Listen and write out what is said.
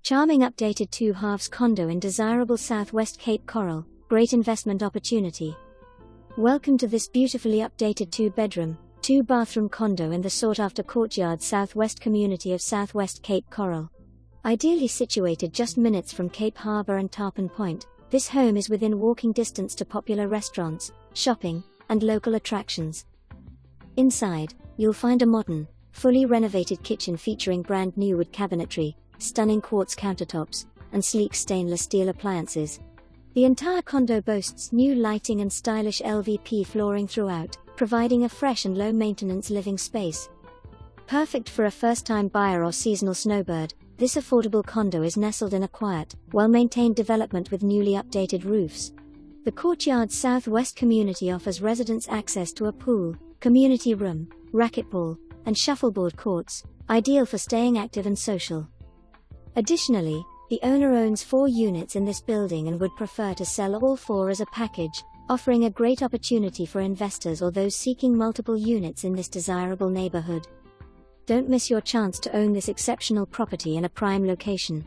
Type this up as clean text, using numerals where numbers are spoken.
Charming updated 2-halves condo in desirable Southwest Cape Coral, great investment opportunity. Welcome to this beautifully updated 2-bedroom, 2-bathroom condo in the sought-after Courtyards Southwest community of Southwest Cape Coral. Ideally situated just minutes from Cape Harbour and Tarpon Point, this home is within walking distance to popular restaurants, shopping, and local attractions. Inside, you'll find a modern, fully renovated kitchen featuring brand new wood cabinetry, stunning quartz countertops, and sleek stainless steel appliances. The entire condo boasts new lighting and stylish LVP flooring throughout, providing a fresh and low-maintenance living space. Perfect for a first-time buyer or seasonal snowbird, this affordable condo is nestled in a quiet, well-maintained development with newly updated roofs. The Courtyards Southwest community offers residents access to a pool, community room, racquetball, and shuffleboard courts, ideal for staying active and social. Additionally, the owner owns 4 units in this building and would prefer to sell all 4 as a package, offering a great opportunity for investors or those seeking multiple units in this desirable neighborhood. Don't miss your chance to own this exceptional property in a prime location.